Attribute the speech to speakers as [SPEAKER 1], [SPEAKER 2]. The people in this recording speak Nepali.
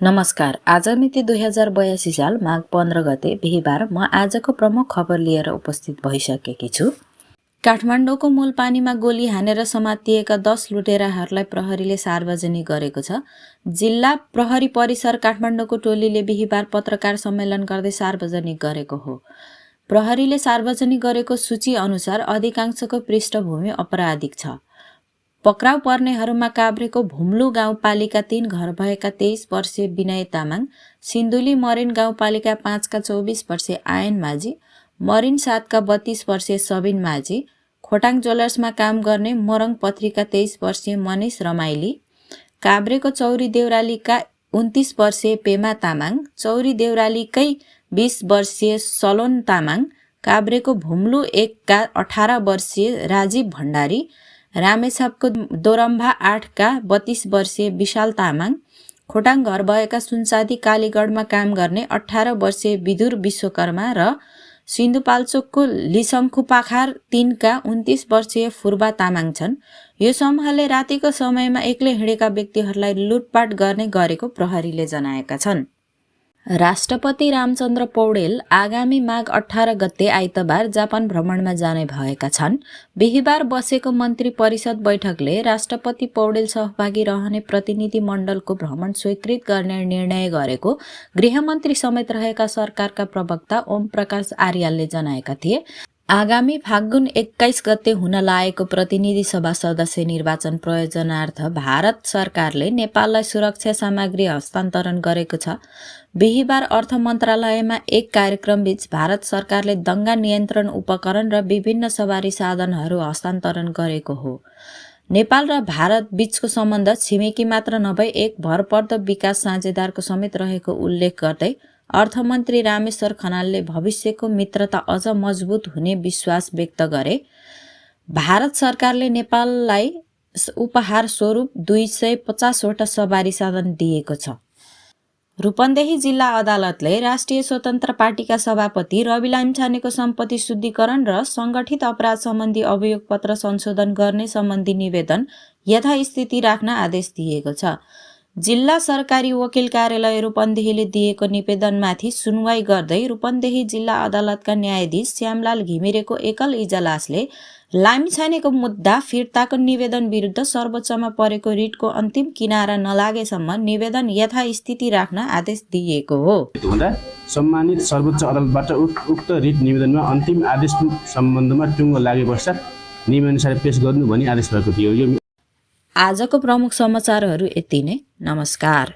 [SPEAKER 1] नमस्कार। आज मिति 2082 साल माघ 15 गते बिहीबार म आजको प्रमुख खबर लिएर उपस्थित भइसकेकी छु। काठमाडौँको मूलपानीमा गोली हानेर समातिएका 10 लुटेराहरूलाई प्रहरीले सार्वजनिक गरेको छ। जिल्ला प्रहरी परिसर काठमाडौँको टोलीले बिहीबार पत्रकार सम्मेलन गर्दै सार्वजनिक गरेको हो। प्रहरीले सार्वजनिक गरेको सूची अनुसार अधिकांशको पृष्ठभूमि अपराधिक छ। पक्राउ पर्नेहरूमा काभ्रेको भुम्लु गाउँपालिका 3 घर भएका 23 वर्षीय विनय तामाङ, सिन्धुली मरिन गाउँपालिका 5 का 24 वर्षीय आयन माझी, मरिन 7 का 32 वर्षीय सबिन माझी, खोटाङ ज्वेलर्समा काम गर्ने मोरङ पत्रिका 23 वर्षीय मनिष रमाइली, काभ्रेको चौरी देउरालीका 29 वर्षीय पेमा तामाङ, चौरी देउरालीकै 20 वर्षीय सलोन तामाङ, काभ्रेको भुम्लु 1 का 18 वर्षीय राजीव भण्डारी, रामेछापको दोरम्भा 8 का 32 वर्षीय विशाल तामाङ, खोटाङ घर भएका सुनसादी कालीगढमा काम गर्ने 18 वर्षीय विदुर विश्वकर्मा र सिन्धुपाल्चोकको लिसङ्खुपाखार 3 का 29 वर्षीय फुर्बा तामाङ छन्। यो समूहले रातिको समयमा एक्लै हिँडेका व्यक्तिहरूलाई लुटपाट गर्ने गरेको प्रहरीले जनाएका छन्। राष्ट्रपति रामचन्द्र पौडेल आगामी माघ 18 गते आइतबार जापान भ्रमणमा जाने भएका छन्। बिहीबार बसेको मन्त्री परिषद बैठकले राष्ट्रपति पौडेल सहभागी रहने प्रतिनिधि मण्डलको भ्रमण स्वीकृत गर्ने निर्णय गरेको गृहमन्त्री समेत रहेका सरकारका प्रवक्ता ओम प्रकाश आर्यालले जनाएका थिए। आगामी फागुन 21 गते हुन लागेको प्रतिनिधि सभा सदस्य निर्वाचन प्रयोजनार्थ भारत सरकारले नेपाललाई सुरक्षा सामग्री हस्तान्तरण गरेको छ। बिहीबार अर्थ मन्त्रालयमा एक कार्यक्रमबीच भारत सरकारले दङ्गा नियन्त्रण उपकरण र विभिन्न सवारी साधनहरू हस्तान्तरण गरेको हो। नेपाल र भारत बीचको सम्बन्ध छिमेकी मात्र नभई एक भरपर्दो विकास साझेदारको समेत रहेको उल्लेख गर्दै अर्थमन्त्री रामेश्वर खनालले भविष्यको मित्रता अझ मजबुत हुने विश्वास व्यक्त गरे। भारत सरकारले नेपाललाई उपहार स्वरूप 250 वटा सवारी साधन दिएको छ। रूपन्देही जिल्ला अदालतले राष्ट्रिय स्वतन्त्र पार्टीका सभापति रवि लामिछानेको सम्पत्ति शुद्धिकरण र सङ्गठित अपराध सम्बन्धी अभियोग पत्र संशोधन गर्ने सम्बन्धी निवेदन यथास्थिति राख्न आदेश दिएको छ। जिल्ला सरकारी वकिल कार्यालय रूपन्देहीले दिएको निवेदनमाथि सुनवाई गर्दै रूपन्देही जिल्ला अदालतका न्यायाधीश श्यामलाल घिमिरेको एकल इजलासले लामिछानेको मुद्दा फिर्ताको निवेदन विरुद्ध सर्वोच्चमा परेको रिटको अन्तिम किनारा नलागेसम्म निवेदन यथास्थिति राख्न आदेश दिएको हो।
[SPEAKER 2] सम्मानित सर्वोच्च अदालतबाट उक्त रिट निवेदनमा अन्तिम आदेश सम्बन्धमा टुङ्गो लागे पश्चात नियमअनुसार पेश गर्नु भनी आदेश भएको थियो।
[SPEAKER 1] आजको प्रमुख समाचारहरू यति नै। नमस्कार।